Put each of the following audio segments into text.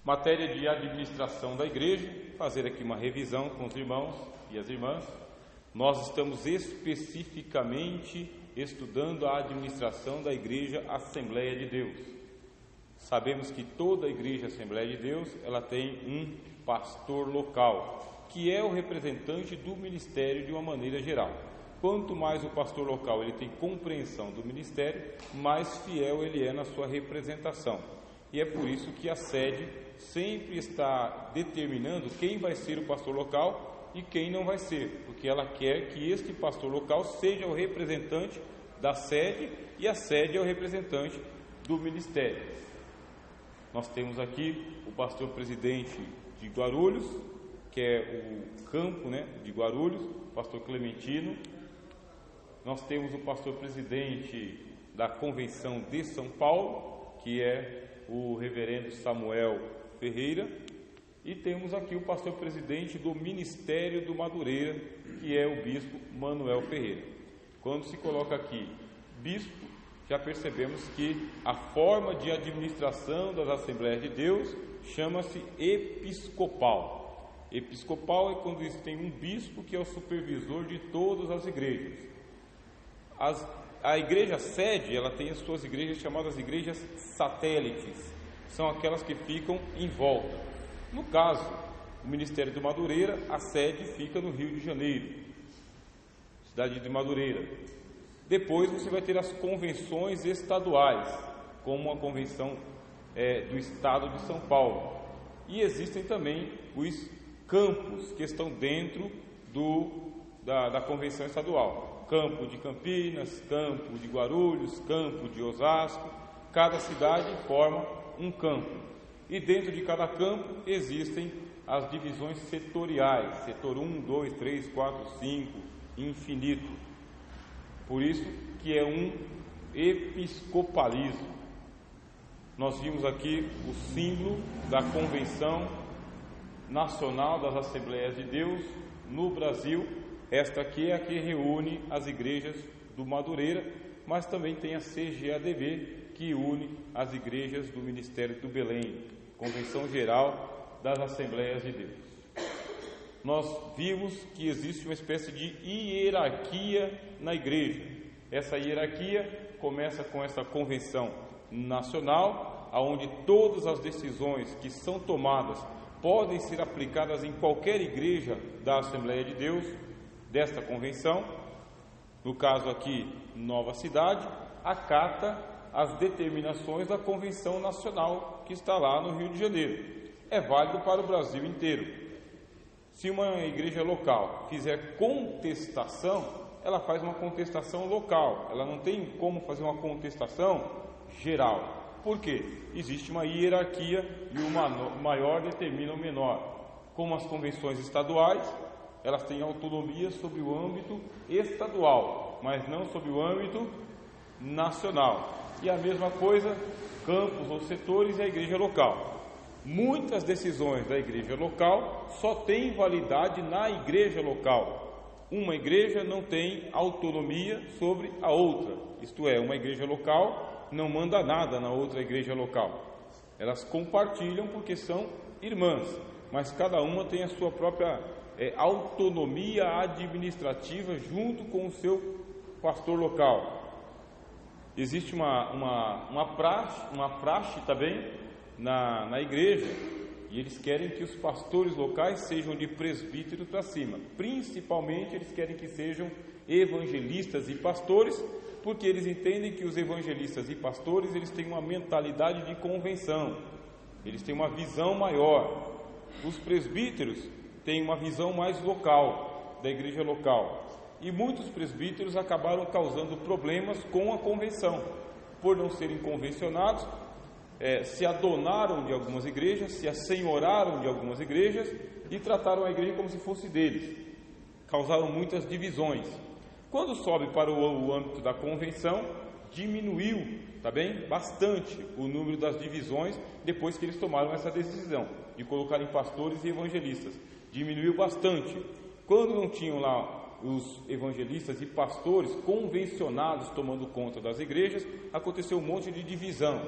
Matéria de administração da igreja, fazer aqui uma revisão com os irmãos e as irmãs. Nós estamos especificamente estudando a administração da igreja Assembleia de Deus. Sabemos que toda a igreja Assembleia de Deus, ela tem um pastor local, que é o representante do ministério de uma maneira geral. Quanto mais o pastor local ele tem compreensão do ministério, mais fiel ele é na sua representação. E é por isso que a sede sempre está determinando quem vai ser o pastor local e quem não vai ser, porque ela quer que este pastor local seja o representante da sede e a sede é o representante do ministério. Nós temos aqui o pastor presidente de Guarulhos, que é o campo, de Guarulhos, pastor Clementino. Nós temos o pastor presidente da Convenção de São Paulo, que é o reverendo Samuel Ferreira, e temos aqui o pastor presidente do Ministério do Madureira, que é o bispo Manuel Ferreira. Quando se coloca aqui bispo, já percebemos que a forma de administração das Assembleias de Deus chama-se episcopal. Episcopal é quando tem um bispo que é o supervisor de todas as igrejas. A igreja sede, ela tem as suas igrejas chamadas igrejas satélites, são aquelas que ficam em volta. No caso, o Ministério do Madureira, a sede fica no Rio de Janeiro, cidade de Madureira. Depois você vai ter as convenções estaduais, como a convenção do estado de São Paulo. E existem também os campos que estão dentro da convenção estadual. Campo de Campinas, campo de Guarulhos, campo de Osasco. Cada cidade forma um campo, e dentro de cada campo existem as divisões setoriais, setor 1, 2, 3, 4, 5, infinito. Por isso que é um episcopalismo. Nós vimos aqui o símbolo da Convenção Nacional das Assembleias de Deus no Brasil. Esta aqui é a que reúne as igrejas do Madureira, mas também tem a CGADB, que une as igrejas do Ministério do Belém, Convenção Geral das Assembleias de Deus. Nós vimos que existe uma espécie de hierarquia na igreja. Essa hierarquia começa com essa convenção nacional, onde todas as decisões que são tomadas podem ser aplicadas em qualquer igreja da Assembleia de Deus, desta convenção. No caso aqui, Nova Cidade, acata as determinações da Convenção Nacional que está lá no Rio de Janeiro. É válido para o Brasil inteiro. Se uma igreja local fizer contestação, ela faz uma contestação local, ela não tem como fazer uma contestação geral. Por quê? Existe uma hierarquia e o maior determina o menor. Como as convenções estaduais, elas têm autonomia sobre o âmbito estadual, mas não sobre o âmbito nacional. E a mesma coisa, campos ou setores e a igreja local. Muitas decisões da igreja local só têm validade na igreja local. Uma igreja não tem autonomia sobre a outra. Isto é, uma igreja local não manda nada na outra igreja local. Elas compartilham porque são irmãs, mas cada uma tem a sua própria autonomia administrativa junto com o seu pastor local. Existe uma praxe também na igreja, e eles querem que os pastores locais sejam de presbítero para cima. Principalmente eles querem que sejam evangelistas e pastores, porque eles entendem que os evangelistas e pastores eles têm uma mentalidade de convenção, eles têm uma visão maior. Os presbíteros têm uma visão mais local, da igreja local. E muitos presbíteros acabaram causando problemas com a convenção, por não serem convencionados, se adonaram de algumas igrejas, se assenhoraram de algumas igrejas e trataram a igreja como se fosse deles. Causaram muitas divisões. Quando sobe para o âmbito da convenção, diminuiu, bastante o número das divisões depois que eles tomaram essa decisão de colocarem pastores e evangelistas. Diminuiu bastante. Quando não tinham lá os evangelistas e pastores convencionados tomando conta das igrejas, aconteceu um monte de divisão,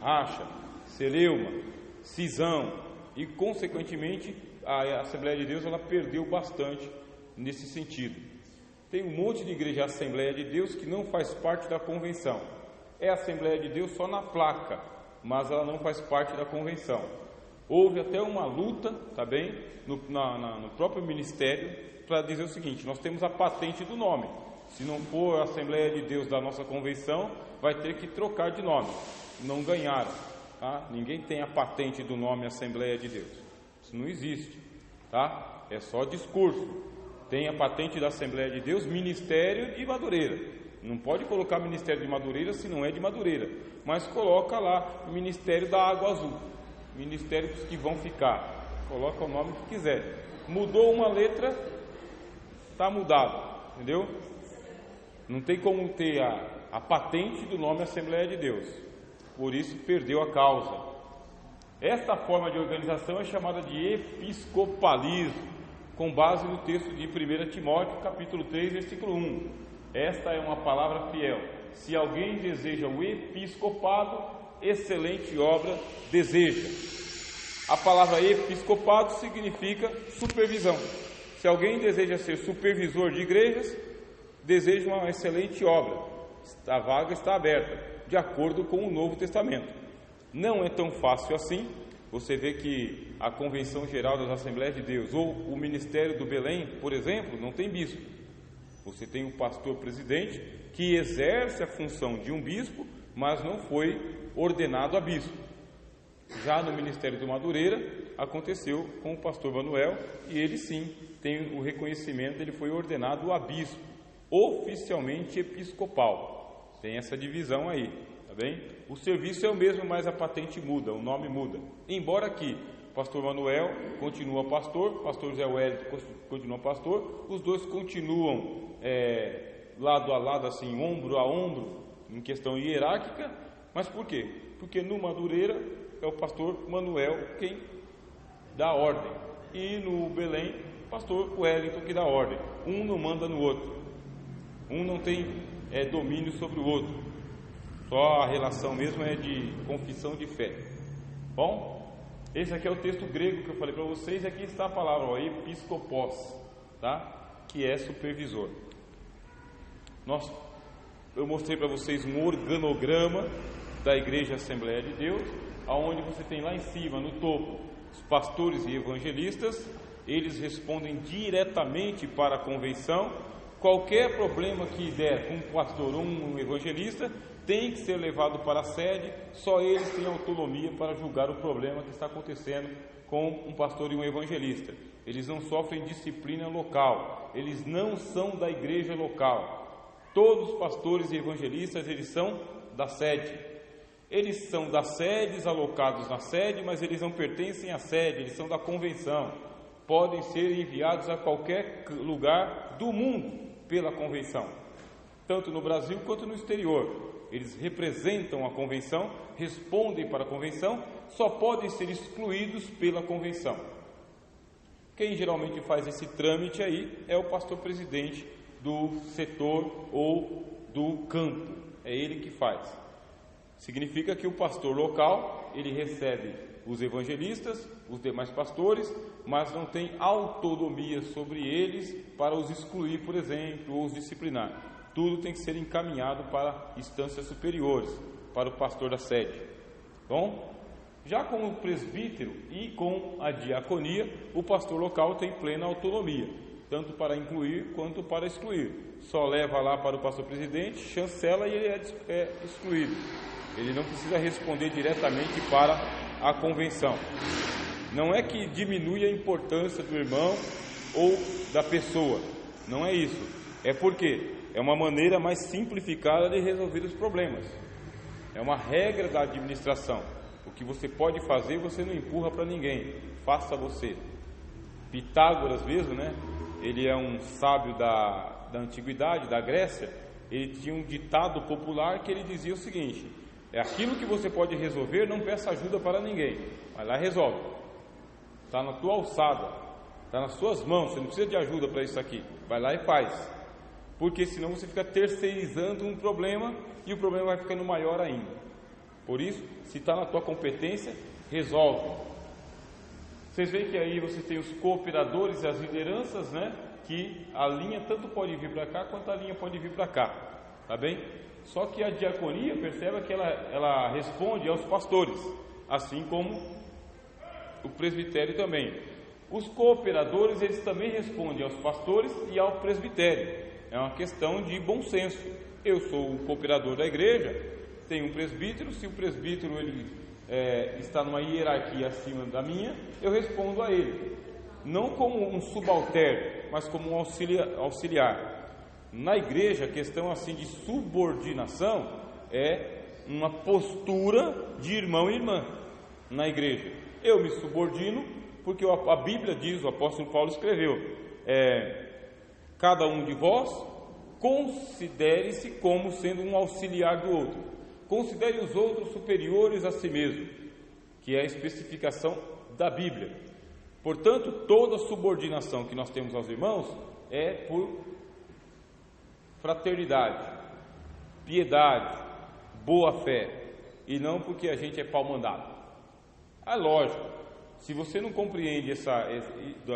racha, celeuma, cisão e, consequentemente, a Assembleia de Deus ela perdeu bastante nesse sentido. Tem um monte de igreja Assembleia de Deus que não faz parte da convenção. É Assembleia de Deus só na placa, mas ela não faz parte da convenção. Houve até uma luta, tá bem, no próprio ministério, para dizer o seguinte: nós temos a patente do nome. Se não for a Assembleia de Deus da nossa convenção, vai ter que trocar de nome. Não ganharam, tá? Ninguém tem a patente do nome Assembleia de Deus. Isso não existe, tá? É só discurso. Tem a patente da Assembleia de Deus, Ministério de Madureira. Não pode colocar Ministério de Madureira se não é de Madureira, mas coloca lá Ministério da Água Azul, ministérios que vão ficar, coloca o nome que quiser. Mudou uma letra, está mudado, entendeu? Não tem como ter a patente do nome Assembleia de Deus, por isso perdeu a causa. Esta forma de organização é chamada de episcopalismo, com base no texto de 1 Timóteo, capítulo 3, versículo 1. Esta é uma palavra fiel. Se alguém deseja o episcopado, excelente obra deseja. A palavra episcopado significa supervisão. Se alguém deseja ser supervisor de igrejas, deseja uma excelente obra. A vaga está aberta, de acordo com o Novo Testamento. Não é tão fácil assim. Você vê que a Convenção Geral das Assembleias de Deus ou o Ministério do Belém, por exemplo, não tem bispo. Você tem um pastor presidente que exerce a função de um bispo, mas não foi ordenado a bispo. Já no Ministério do Madureira, aconteceu com o pastor Manuel, e ele sim tem o reconhecimento, ele foi ordenado a bispo, oficialmente episcopal. Tem essa divisão aí, tá bem? O serviço é o mesmo, mas a patente muda, o nome muda. Embora aqui, pastor Manuel continua pastor, pastor Zé Wellington continua pastor, os dois continuam lado a lado, assim, ombro a ombro, em questão hierárquica. Mas por quê? Porque no Madureira é o pastor Manuel quem dá ordem, e no Belém, pastor Wellington que dá ordem. Um não manda no outro, um não tem domínio sobre o outro, só a relação mesmo é de confissão de fé. Bom, esse aqui é o texto grego que eu falei para vocês, e aqui está a palavra episcopos, tá? Que é supervisor. Eu mostrei para vocês um organograma da Igreja Assembleia de Deus, aonde você tem lá em cima, no topo, os pastores e evangelistas. Eles respondem diretamente para a convenção. Qualquer problema que der com um pastor ou um evangelista tem que ser levado para a sede. Só eles têm autonomia para julgar o problema que está acontecendo com um pastor e um evangelista. Eles não sofrem disciplina local, eles não são da igreja local. Todos os pastores e evangelistas, eles são da sede. Eles são das sedes, alocados na sede, mas eles não pertencem à sede, eles são da convenção. Podem ser enviados a qualquer lugar do mundo pela convenção, tanto no Brasil quanto no exterior. Eles representam a convenção, respondem para a convenção, só podem ser excluídos pela convenção. Quem geralmente faz esse trâmite aí é o pastor presidente do setor ou do campo, é ele que faz. Significa que o pastor local, ele recebe os evangelistas, os demais pastores, mas não tem autonomia sobre eles para os excluir, por exemplo, ou os disciplinar. Tudo tem que ser encaminhado para instâncias superiores, para o pastor da sede. Bom, já com o presbítero e com a diaconia, o pastor local tem plena autonomia, tanto para incluir quanto para excluir. Só leva lá para o pastor presidente, chancela e ele é excluído. Ele não precisa responder diretamente para a convenção. Não é que diminui a importância do irmão ou da pessoa, não é isso. É porque é uma maneira mais simplificada de resolver os problemas. É uma regra da administração. O que você pode fazer, você não empurra para ninguém, faça você. Pitágoras mesmo, né? Ele é um sábio da antiguidade, da Grécia. Ele tinha um ditado popular que ele dizia o seguinte: é aquilo que você pode resolver, não peça ajuda para ninguém, vai lá e resolve. Está na tua alçada, está nas suas mãos, você não precisa de ajuda para isso aqui, vai lá e faz. Porque senão você fica terceirizando um problema e o problema vai ficando maior ainda. Por isso, se está na tua competência, resolve. Vocês veem que aí você tem os cooperadores e as lideranças, né? Que a linha tanto pode vir para cá quanto a linha pode vir para cá, tá bem? Só que a diaconia, perceba que ela responde aos pastores, assim como o presbitério também. Os cooperadores, eles também respondem aos pastores e ao presbitério. É uma questão de bom senso. Eu sou o cooperador da igreja, tenho um presbítero, se o presbítero ele está numa hierarquia acima da minha, eu respondo a ele, não como um subalterno, mas como um auxiliar. Na igreja, a questão assim de subordinação é uma postura de irmão e irmã na igreja. Eu me subordino porque a Bíblia diz, o apóstolo Paulo escreveu, cada um de vós considere-se como sendo um auxiliar do outro, considere os outros superiores a si mesmo, que é a especificação da Bíblia. Portanto, toda subordinação que nós temos aos irmãos é por fraternidade, piedade, boa fé, e não porque a gente é pau mandado. É lógico, se você não compreende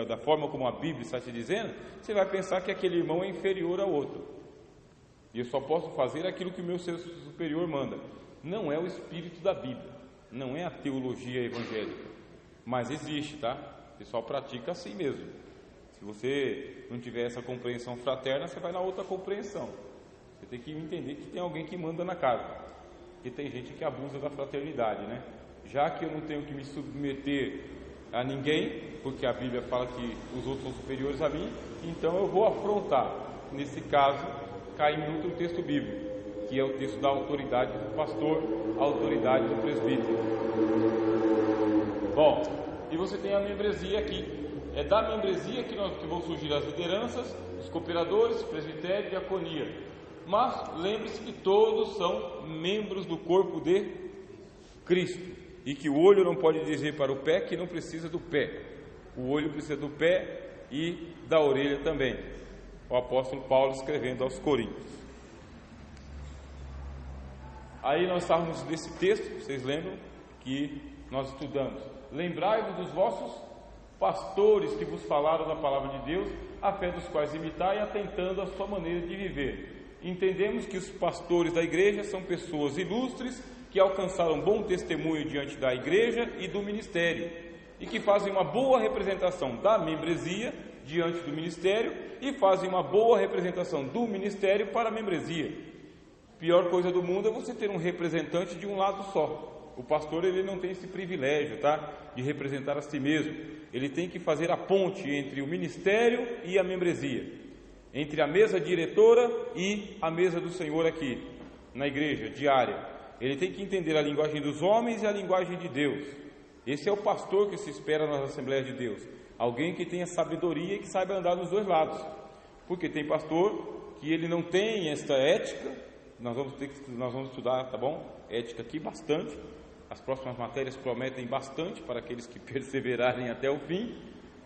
da forma como a Bíblia está te dizendo, você vai pensar que aquele irmão é inferior ao outro, e eu só posso fazer aquilo que o meu ser superior manda. Não é o espírito da Bíblia, não é a teologia evangélica, mas existe, tá? O pessoal pratica assim mesmo. Se você não tiver essa compreensão fraterna, você vai na outra compreensão. Você tem que entender que tem alguém que manda na casa, e tem gente que abusa da fraternidade, né? Já que eu não tenho que me submeter a ninguém, porque a Bíblia fala que os outros são superiores a mim, então eu vou afrontar, nesse caso, caindo em outro texto bíblico, que é o texto da autoridade do pastor, a autoridade do presbítero. Bom, e você tem a membresia aqui. É da membresia que vão surgir as lideranças, os cooperadores, presbitério e diaconia. Mas lembre-se que todos são membros do corpo de Cristo, e que o olho não pode dizer para o pé que não precisa do pé. O olho precisa do pé e da orelha também. O apóstolo Paulo escrevendo aos Coríntios. Aí nós estávamos nesse texto, vocês lembram que nós estudamos: lembrai-vos dos vossos pastores que vos falaram da palavra de Deus, a fé dos quais imitai, atentando à sua maneira de viver. Entendemos que os pastores da igreja são pessoas ilustres que alcançaram bom testemunho diante da igreja e do ministério, e que fazem uma boa representação da membresia diante do ministério e fazem uma boa representação do ministério para a membresia. Pior coisa do mundo é você ter um representante de um lado só. O pastor, ele não tem esse privilégio, tá? De representar a si mesmo. Ele tem que fazer a ponte entre o ministério e a membresia, entre a mesa diretora e a mesa do Senhor aqui, na igreja, diária. Ele tem que entender a linguagem dos homens e a linguagem de Deus. Esse é o pastor que se espera nas Assembleias de Deus. Alguém que tenha sabedoria e que saiba andar nos dois lados. Porque tem pastor que ele não tem esta ética. Nós vamos estudar, tá bom? Ética aqui bastante. As próximas matérias prometem bastante para aqueles que perseverarem até o fim,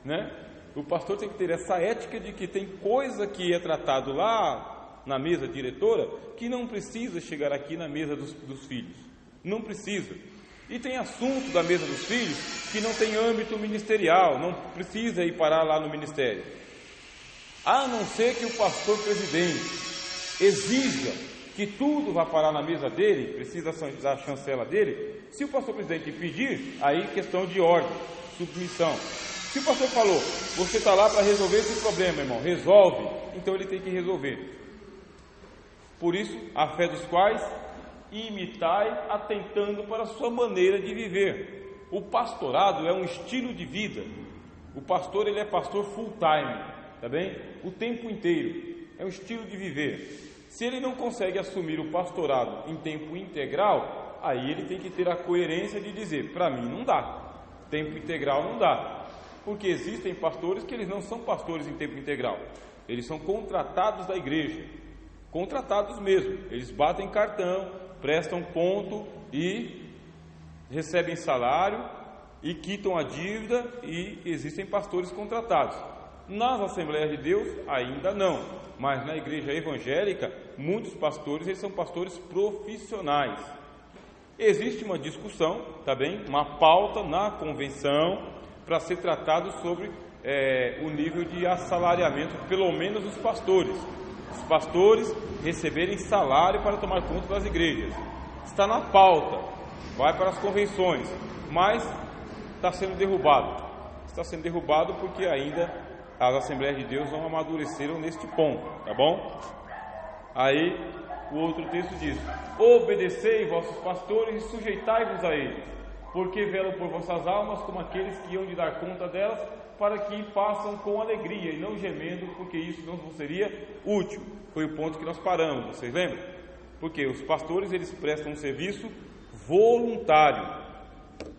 né? O pastor tem que ter essa ética de que tem coisa que é tratado lá na mesa diretora que não precisa chegar aqui na mesa dos filhos. Não precisa. E tem assunto da mesa dos filhos que não tem âmbito ministerial, não precisa ir parar lá no ministério. A não ser que o pastor presidente exija que tudo vá parar na mesa dele, precisa da chancela dele. Se o pastor presidente pedir, aí questão de ordem, submissão. Se o pastor falou, você está lá para resolver esse problema, irmão, resolve, então ele tem que resolver. Por isso, a fé dos quais imitai, atentando para a sua maneira de viver. O pastorado é um estilo de vida. O pastor, ele é pastor full time, tá bem? O tempo inteiro. É um estilo de viver. Se ele não consegue assumir o pastorado em tempo integral, aí ele tem que ter a coerência de dizer, para mim não dá, tempo integral não dá, porque existem pastores que eles não são pastores em tempo integral, eles são contratados da igreja, contratados mesmo, eles batem cartão, prestam ponto e recebem salário e quitam a dívida, e existem pastores contratados. Nas Assembleias de Deus ainda não, mas na igreja evangélica muitos pastores, eles são pastores profissionais. Existe uma discussão, tá bem? Uma pauta na convenção para ser tratado sobre o nível de assalariamento, pelo menos dos pastores. Os pastores receberem salário para tomar conta das igrejas. Está na pauta, vai para as convenções, mas está sendo derrubado. Está sendo derrubado porque ainda as Assembleias de Deus não amadureceram neste ponto, tá bom? Aí o outro texto diz: obedecei vossos pastores e sujeitai-vos a eles, porque velam por vossas almas como aqueles que hão de dar conta delas, para que façam com alegria e não gemendo, porque isso não vos seria útil. Foi o ponto que nós paramos, vocês lembram? Porque os pastores, eles prestam um serviço voluntário.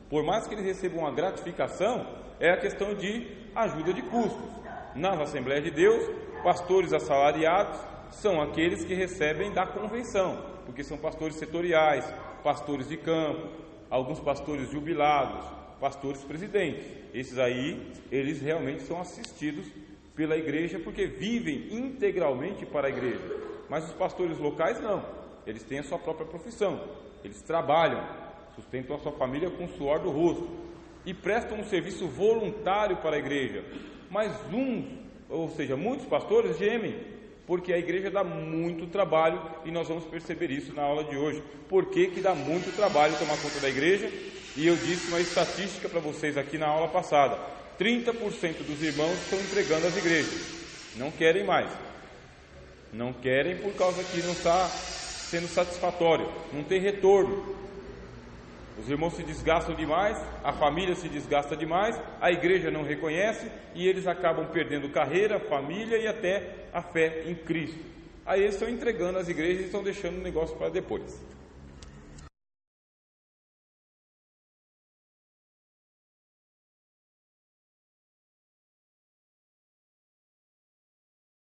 Por mais que eles recebam uma gratificação, é a questão de ajuda de custos. Nas Assembleias de Deus, pastores assalariados são aqueles que recebem da convenção, porque são pastores setoriais, pastores de campo, alguns pastores jubilados, pastores presidentes. Esses aí, eles realmente são assistidos pela igreja porque vivem integralmente para a igreja. Mas os pastores locais não, eles têm a sua própria profissão, eles trabalham, sustentam a sua família com o suor do rosto e prestam um serviço voluntário para a igreja. Mas muitos pastores gemem, porque a igreja dá muito trabalho, e nós vamos perceber isso na aula de hoje. Por que dá muito trabalho tomar conta da igreja? E eu disse uma estatística para vocês aqui na aula passada: 30% dos irmãos estão entregando as igrejas, não querem mais, não querem por causa que não está sendo satisfatório, não tem retorno. Os irmãos se desgastam demais, a família se desgasta demais, a igreja não reconhece e eles acabam perdendo carreira, família e até a fé em Cristo. Aí eles estão entregando as igrejas e estão deixando o negócio para depois.